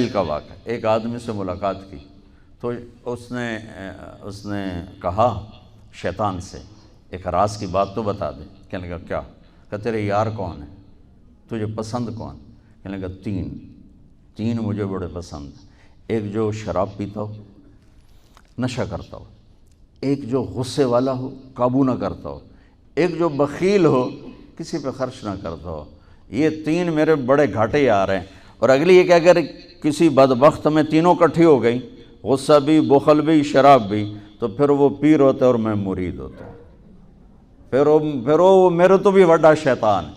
کا واقعہ، ایک آدمی سے ملاقات کی تو اس نے کہا شیطان سے ایک راز کی بات تو بتا دے۔ کہنے لگا کیا؟ کہ تیرے یار کون ہیں، تجھے پسند کون؟ کہنے لگا تین مجھے بڑے پسند ہیں، ایک جو شراب پیتا ہو، نشہ کرتا ہو، ایک جو غصے والا ہو، قابو نہ کرتا ہو، ایک جو بخیل ہو، کسی پہ خرچ نہ کرتا ہو۔ یہ تین میرے بڑے گھاٹے یار ہیں۔ اور اگلی یہ کہ اگر کسی بدبخت میں تینوں کٹھی ہو گئی، غصہ بھی، بخل بھی، شراب بھی، تو پھر وہ پیر ہوتا ہے اور میں مرید ہوتا ہوں، پھر وہ میرے تو بھی بڑا شیطان ہے۔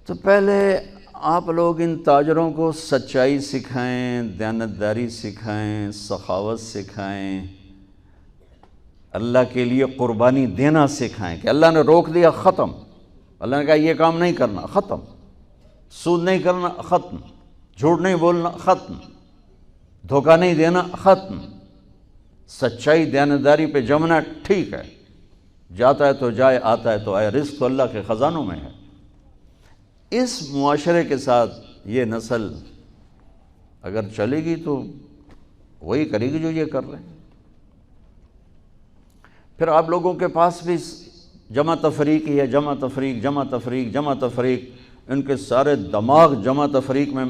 تو پہلے آپ لوگ ان تاجروں کو سچائی سکھائیں، دیانتداری سکھائیں، سخاوت سکھائیں، اللہ کے لیے قربانی دینا سکھائیں کہ اللہ نے روک دیا، ختم۔ اللہ نے کہا یہ کام نہیں کرنا، ختم۔ سود نہیں کرنا، ختم۔ جھوٹ نہیں بولنا، ختم۔ دھوکہ نہیں دینا، ختم۔ سچائی دیانتداری پہ جمنا ٹھیک ہے، جاتا ہے تو جائے، آتا ہے تو آئے، رزق تو اللہ کے خزانوں میں ہے۔ اس معاشرے کے ساتھ یہ نسل اگر چلے گی تو وہی کرے گی جو یہ کر رہے ہیں۔ پھر آپ لوگوں کے پاس بھی جمع تفریق ہی ہے، جمع تفریق، جمع تفریق، جمع تفریق۔ ان کے سارے دماغ جمع تفریق میں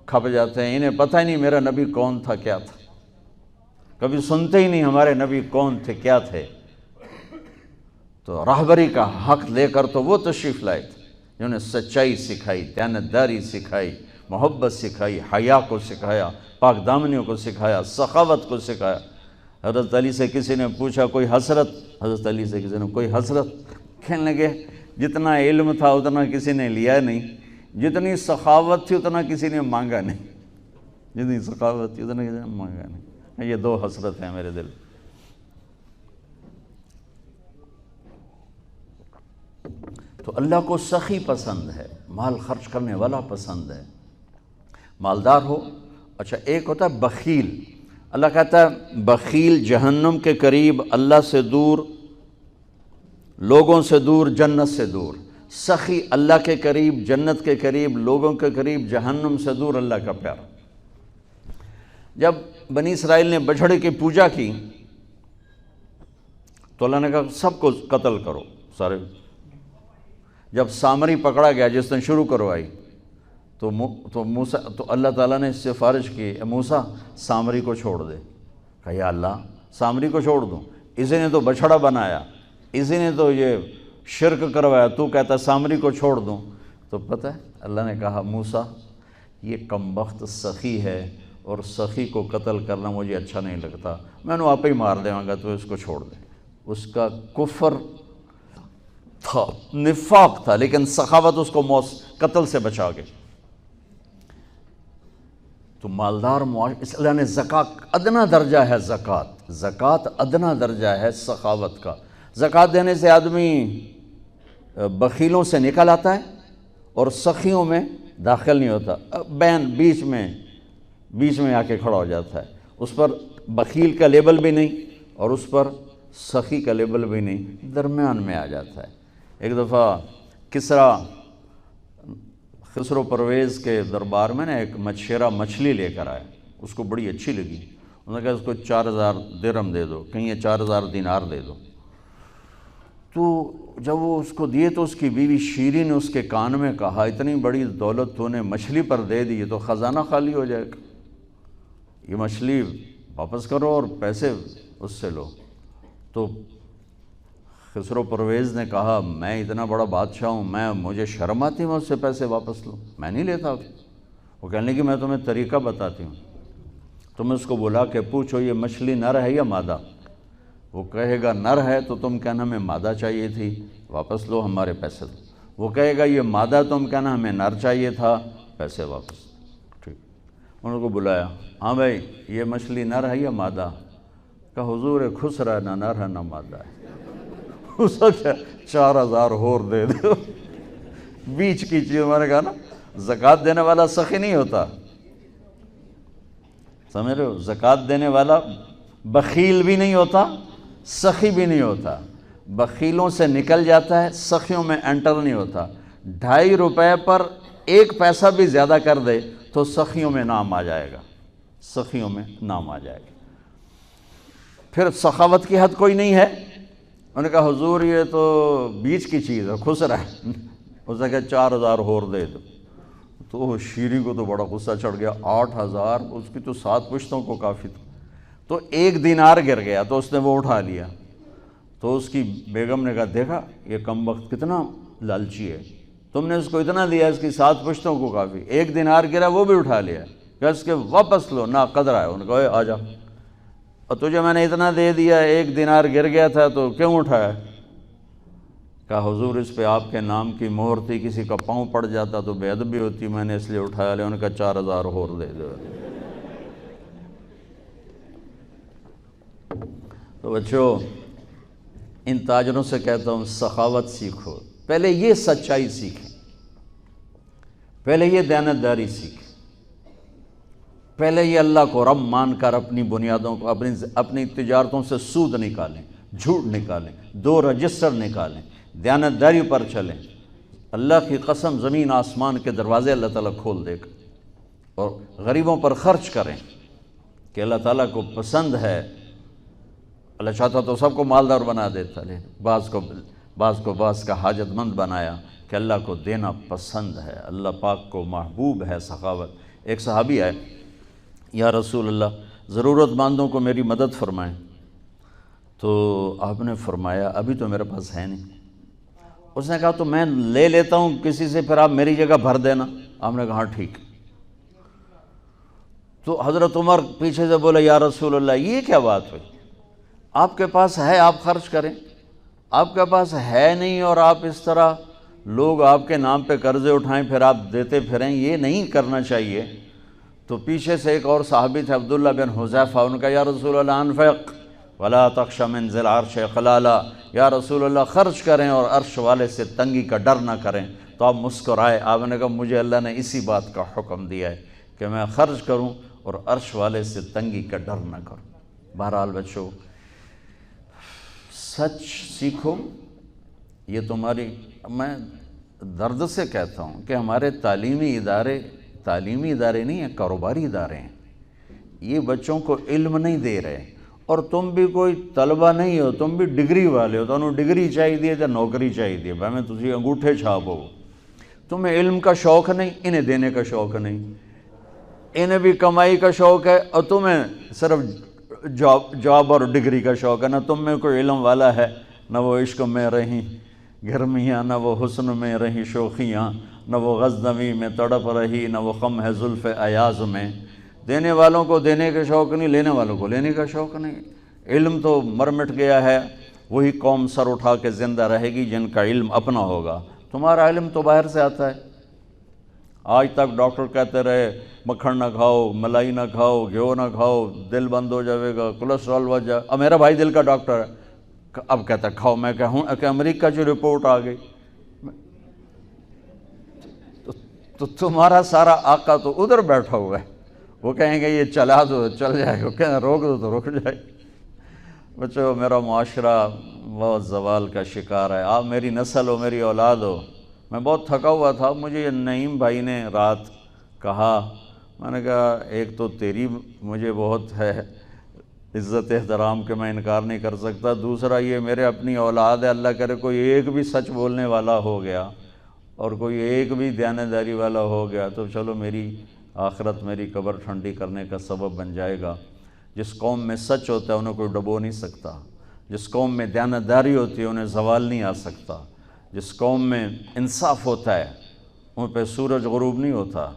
کھپ جاتے ہیں، انہیں پتہ ہی نہیں میرا نبی کون تھا، کیا تھا، کبھی سنتے ہی نہیں ہمارے نبی کون تھے، کیا تھے۔ تو راہبری کا حق لے کر تو وہ تشریف لائے تھے جنہوں نے سچائی سکھائی، دیانتداری سکھائی، محبت سکھائی، حیا کو سکھایا، پاک دامنیوں کو سکھایا، سخاوت کو سکھایا۔ حضرت علی سے کسی نے پوچھا کوئی حسرت، حضرت علی سے کسی نے کوئی حسرت، کہنے لگے جتنا علم تھا اتنا کسی نے لیا نہیں، جتنی سخاوت تھی اتنا کسی نے مانگا نہیں، جتنی سخاوت تھی اتنا کسی نے مانگا نہیں۔ یہ دو حسرت ہیں میرے دل۔ تو اللہ کو سخی پسند ہے، مال خرچ کرنے والا پسند ہے، مالدار ہو۔ اچھا ایک ہوتا ہے بخیل، اللہ کہتا ہے بخیل جہنم کے قریب، اللہ سے دور، لوگوں سے دور، جنت سے دور۔ سخی اللہ کے قریب، جنت کے قریب، لوگوں کے قریب، جہنم سے دور، اللہ کا پیارا۔ جب بنی اسرائیل نے بچھڑے کی پوجا کی تو اللہ نے کہا سب کو قتل کرو، سارے۔ جب سامری پکڑا گیا جس نے شروع کروائی تو اللہ تعالیٰ نے سفارش کی، اے موسیٰ سامری کو چھوڑ دے۔ کہا یا اللہ سامری کو چھوڑ دوں؟ اسی نے تو بچھڑا بنایا، اسی نے تو یہ شرک کروایا، تو کہتا سامری کو چھوڑ دوں؟ تو پتہ ہے اللہ نے کہا موسیٰ یہ کمبخت سخی ہے اور سخی کو قتل کرنا مجھے اچھا نہیں لگتا، میں انہوں آپ ہی مار دیں گا، تو اس کو چھوڑ دیں۔ اس کا کفر تھا، نفاق تھا، لیکن سخاوت اس کو قتل سے بچا گئی۔ تو مالدار اس اللہ نے زکوٰۃ ادنا درجہ ہے، زکوٰۃ ادنا درجہ ہے سخاوت کا۔ زکوٰۃ دینے سے آدمی بخیلوں سے نکل آتا ہے اور سخیوں میں داخل نہیں ہوتا، بیچ میں آ کے کھڑا ہو جاتا ہے۔ اس پر بخیل کا لیبل بھی نہیں اور اس پر سخی کا لیبل بھی نہیں، درمیان میں آ جاتا ہے۔ ایک دفعہ خسرو پرویز کے دربار میں ایک مچھیرا مچھلی لے کر آیا، اس کو بڑی اچھی لگی، انہوں نے کہا اس کو 4000 درہم دے دو، کہیں یہ 4000 دینار دے دو۔ تو جب وہ اس کو دیے تو اس کی بیوی شیری نے اس کے کان میں کہا اتنی بڑی دولت تو نے مچھلی پر دے دی، تو خزانہ خالی ہو جائے گا، یہ مچھلی واپس کرو اور پیسے اس سے لو۔ تو خسرو پرویز نے کہا میں اتنا بڑا بادشاہ ہوں، مجھے شرم آتی میں اس سے پیسے واپس لوں، میں نہیں لیتا۔ وہ کہنے لگی میں تمہیں طریقہ بتاتی ہوں، تم اس کو بلا کے پوچھو یہ مچھلی نر ہے یا مادہ، وہ کہے گا نر ہے تو تم کہنا ہمیں مادہ چاہیے تھی، واپس لو، ہمارے پیسے دو۔ وہ کہے گا یہ مادہ، تم کہنا ہمیں نر چاہیے تھا، پیسے واپس۔ ٹھیک، انہوں کو بلایا، ہاں بھائی یہ مچھلی نر ہے یا مادہ؟ کہ حضور خسرا نہ نر ہے نہ مادہ ہے۔ اس کو کیا 4000 اور دے دو، بیچ کی چیز۔ میں نے کہا نا زکوٰۃ دینے والا سخی نہیں ہوتا، سمجھ رہے ہو؟ زکوٰۃ دینے والا بخیل بھی نہیں ہوتا، سخی بھی نہیں ہوتا، بخیلوں سے نکل جاتا ہے، سخیوں میں انٹر نہیں ہوتا۔ 2.5 روپے پر ایک پیسہ بھی زیادہ کر دے تو سخیوں میں نام آ جائے گا، سخیوں میں نام آ جائے گا۔ پھر سخاوت کی حد کوئی نہیں ہے۔ انہوں نے کہا حضور یہ تو بیچ کی چیز ہے، خسرا ہے۔ اس نے کہا 4000 اور دے دو۔ تو شیری کو تو بڑا غصہ چڑھ گیا، 8000، اس کی تو 7 پشتوں کو کافی تھا۔ تو 1 دینار گر گیا تو اس نے وہ اٹھا لیا۔ تو اس کی بیگم نے کہا دیکھا یہ کم وقت کتنا لالچی ہے، تم نے اس کو اتنا دیا، اس کی 7 پشتوں کو کافی، 1 دینار گرا وہ بھی اٹھا لیا، کہ اس کے واپس لو، نا قدر ہے۔ انہوں نے کہا آ جا، اور تجھے میں نے اتنا دے دیا، 1 دینار گر گیا تھا تو کیوں اٹھایا؟ کہا حضور اس پہ آپ کے نام کی مہر تھی، کسی کا پاؤں پڑ جاتا تو بے ادبی ہوتی، میں نے اس لیے اٹھایا لیا۔ انہوں نے کہا 4000 اور دے دو۔ تو بچوں ان تاجروں سے کہتا ہوں سخاوت سیکھو، پہلے یہ سچائی سیکھیں، پہلے یہ دیانتداری سیکھیں، پہلے یہ اللہ کو رب مان کر اپنی بنیادوں کو، اپنی تجارتوں سے سود نکالیں، جھوٹ نکالیں، 2 رجسٹر نکالیں، دیانتداری پر چلیں۔ اللہ کی قسم زمین آسمان کے دروازے اللہ تعالیٰ کھول دے گا۔ اور غریبوں پر خرچ کریں کہ اللہ تعالیٰ کو پسند ہے۔ اللہ چاہتا تو سب کو مالدار بنا دیتا، لیکن بعض کا حاجت مند بنایا کہ اللہ کو دینا پسند ہے، اللہ پاک کو محبوب ہے سخاوت۔ ایک صحابی آئے، یا رسول اللہ ضرورت مندوں کو میری مدد فرمائیں۔ تو آپ نے فرمایا ابھی تو میرے پاس ہے نہیں۔ اس نے کہا تو میں لے لیتا ہوں کسی سے، پھر آپ میری جگہ بھر دینا۔ آپ نے کہا ہاں ٹھیک۔ تو حضرت عمر پیچھے سے بولے یا رسول اللہ یہ کیا بات ہوئی؟ آپ کے پاس ہے آپ خرچ کریں، آپ کے پاس ہے نہیں اور آپ اس طرح لوگ آپ کے نام پہ قرضے اٹھائیں پھر آپ دیتے پھریں، یہ نہیں کرنا چاہیے۔ تو پیچھے سے ایک اور صحابی تھے عبداللہ بن حذیفہ، ان کا یا رسول اللہ انفق ولا تخش من ذی العرش خلالا، یا رسول اللہ خرچ کریں اور عرش والے سے تنگی کا ڈر نہ کریں۔ تو آپ مسکرائے، آپ نے کہا مجھے اللہ نے اسی بات کا حکم دیا ہے کہ میں خرچ کروں اور عرش والے سے تنگی کا ڈر نہ کروں۔ بہرحال بچوں سچ سیکھو، یہ تمہاری، میں درد سے کہتا ہوں کہ ہمارے تعلیمی ادارے نہیں ہیں، کاروباری ادارے ہیں۔ یہ بچوں کو علم نہیں دے رہے، اور تم بھی کوئی طلبہ نہیں ہو، تم بھی ڈگری والے ہو، تو انہوں ڈگری چاہیے یا نوکری چاہیے، بھائی میں تجھے انگوٹھے چھاپ ہو۔ تمہیں علم کا شوق نہیں، انہیں دینے کا شوق نہیں، انہیں بھی کمائی کا شوق ہے اور تمہیں صرف جاب اور ڈگری کا شوق ہے۔ نہ تم میں کوئی علم والا ہے، نہ وہ عشق میں رہیں گرمیاں، نہ وہ حسن میں رہیں شوخیاں، نہ وہ غزنوی میں تڑپ رہی، نہ وہ خم ہے زلف ایاز میں۔ دینے والوں کو دینے کا شوق نہیں، لینے والوں کو لینے کا شوق نہیں۔ علم تو مر مٹ گیا ہے، وہی قوم سر اٹھا کے زندہ رہے گی جن کا علم اپنا ہوگا۔ تمہارا علم تو باہر سے آتا ہے۔ آج تک ڈاکٹر کہتے رہے مکھن نہ کھاؤ، ملائی نہ کھاؤ، گھیو نہ کھاؤ، دل بند ہو جائے گا، کولیسٹرول بڑھ جائے۔ اب میرا بھائی دل کا ڈاکٹر ہے، اب کہتا ہے کھاؤ۔ میں کہوں کہ امریکہ کی رپورٹ آ گئی، تو تمہارا سارا آقا تو ادھر بیٹھا ہوا ہے، وہ کہیں گے یہ چلا دو چل جائے گا، کہیں روک دو تو رک جائے گا۔ بچوں میرا معاشرہ بہت زوال کا شکار ہے، آپ میری نسل ہو، میری اولاد ہو۔ میں بہت تھکا ہوا تھا، مجھے یہ نعیم بھائی نے رات کہا، میں نے کہا ایک تو تیری مجھے بہت ہے عزت احترام کہ میں انکار نہیں کر سکتا، دوسرا یہ میرے اپنی اولاد ہے، اللہ کرے کوئی ایک بھی سچ بولنے والا ہو گیا اور کوئی ایک بھی دیانتداری والا ہو گیا تو چلو میری آخرت، میری قبر ٹھنڈی کرنے کا سبب بن جائے گا۔ جس قوم میں سچ ہوتا ہے انہیں کوئی ڈبو نہیں سکتا، جس قوم میں دیانتداری ہوتی ہے انہیں زوال نہیں آ سکتا، جس قوم میں انصاف ہوتا ہے ان پہ سورج غروب نہیں ہوتا،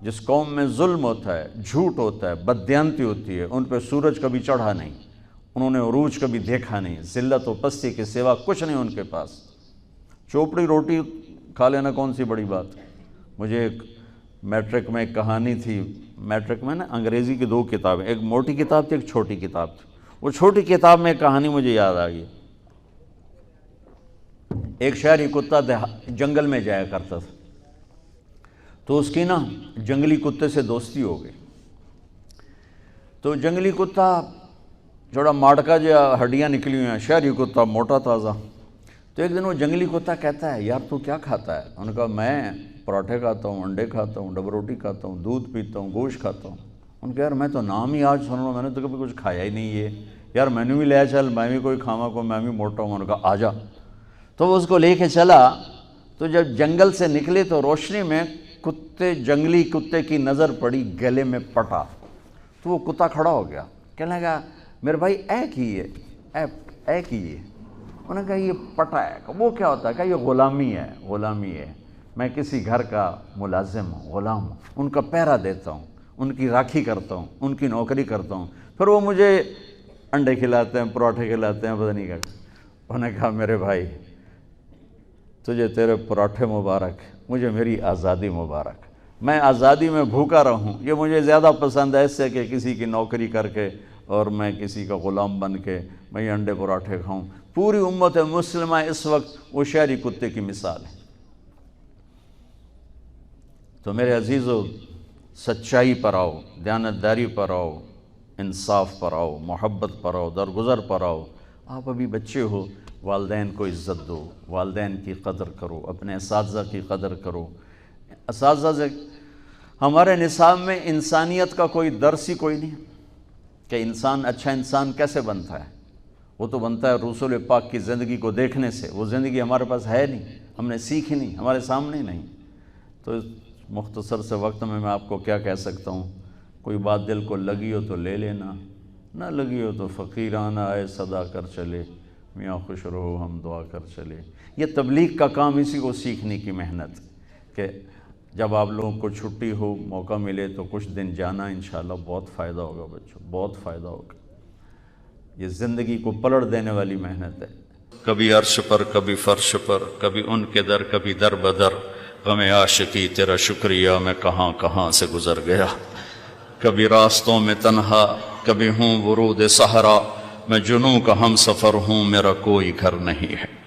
جس قوم میں ظلم ہوتا ہے، جھوٹ ہوتا ہے، بددیانتی ہوتی ہے، ان پہ سورج کبھی چڑھا نہیں، انہوں نے عروج کبھی دیکھا نہیں، ذلت و پستی کے سوا کچھ نہیں ان کے پاس۔ چوپڑی روٹی کھا لینا کون سی بڑی بات۔ مجھے ایک میٹرک میں ایک کہانی تھی، میٹرک میں نا انگریزی کی 2 کتابیں، ایک موٹی کتاب تھی ایک چھوٹی کتاب تھی، وہ چھوٹی کتاب میں ایک کہانی مجھے یاد آ گئی۔ ایک شہری کتا جنگل میں جایا کرتا تھا، تو اس کی نا جنگلی کتے سے دوستی ہو گئی۔ تو جنگلی کتا تھوڑا ماڑکا جو ہڈیاں نکلی ہوئی ہیں، شہری کتا موٹا تازہ۔ تو ایک دن وہ جنگلی کتا کہتا ہے یار تو کیا کھاتا ہے؟ انہوں نے کہا میں پراٹھے کھاتا ہوں، انڈے کھاتا ہوں، ڈبل روٹی کھاتا ہوں، دودھ پیتا ہوں، گوشت کھاتا ہوں۔ ان کہ یار میں تو نام ہی آج سن رہا ہوں، میں نے تو کبھی کچھ کھایا ہی نہیں ہے، یار میں نے بھی لے چل، میں بھی کوئی کھاوا کو، میں بھی موٹا ہوں۔ انہوں نے کہا آ جا۔ تو وہ اس کو لے کے چلا، تو جب جنگل سے نکلے تو روشنی میں کتے، جنگلی کتے کی نظر پڑی، گلے میں پٹا۔ تو وہ کتا کھڑا ہو گیا، کہنے لگا میرے بھائی اے کیے، اے کیے۔ انہوں نے کہا یہ پٹا ہے۔ وہ کیا ہوتا ہے؟ کہ یہ غلامی ہے، غلامی ہے، میں کسی گھر کا ملازم ہوں، غلام ہوں، ان کا پہرا دیتا ہوں، ان کی راکھی کرتا ہوں، ان کی نوکری کرتا ہوں، پھر وہ مجھے انڈے کھلاتے ہیں، پراٹھے کھلاتے ہیں، پتہ نہیں کیا۔ انہوں نے کہا میرے بھائی تجھے تیرے پراٹھے مبارک، مجھے میری آزادی مبارک، میں آزادی میں بھوکا رہوں، یہ مجھے زیادہ پسند ہے اس سے کہ کسی کی نوکری کر کے اور میں کسی کا غلام بن کے میں یہ انڈے پراٹھے کھاؤں۔ پوری امت مسلمہ اس وقت وہ شہری کتے کی مثال ہے۔ تو میرے عزیزو، سچائی پر آؤ، دیانتداری پر آؤ، انصاف پر آؤ، محبت پر آؤ، درگزر پر آؤ۔ آپ ابھی بچے ہو، والدین کو عزت دو، والدین کی قدر کرو، اپنے اساتذہ کی قدر کرو۔ اساتذہ سے ہمارے نصاب میں انسانیت کا کوئی درس ہی کوئی نہیں کہ انسان، اچھا انسان کیسے بنتا ہے۔ وہ تو بنتا ہے رسول پاک کی زندگی کو دیکھنے سے، وہ زندگی ہمارے پاس ہے نہیں، ہم نے سیکھی نہیں، ہمارے سامنے نہیں۔ تو اس مختصر سے وقت میں آپ کو کیا کہہ سکتا ہوں، کوئی بات دل کو لگی ہو تو لے لینا، نہ لگی ہو تو فقیرانہ آئے صدا کر چلے، میاں خوش رہو ہم دعا کر چلے۔ یہ تبلیغ کا کام اسی کو سیکھنے کی محنت، کہ جب آپ لوگوں کو چھٹی ہو، موقع ملے تو کچھ دن جانا، انشاءاللہ بہت فائدہ ہوگا بچوں، بہت فائدہ ہوگا۔ یہ زندگی کو پلٹ دینے والی محنت ہے۔ کبھی عرش پر، کبھی فرش پر، کبھی ان کے در، کبھی در بدر، غم عاشقی تیرا شکریہ میں کہاں کہاں سے گزر گیا۔ کبھی راستوں میں تنہا، کبھی ہوں ورود صحرا، میں جنوں کا ہم سفر ہوں، میرا کوئی گھر نہیں ہے۔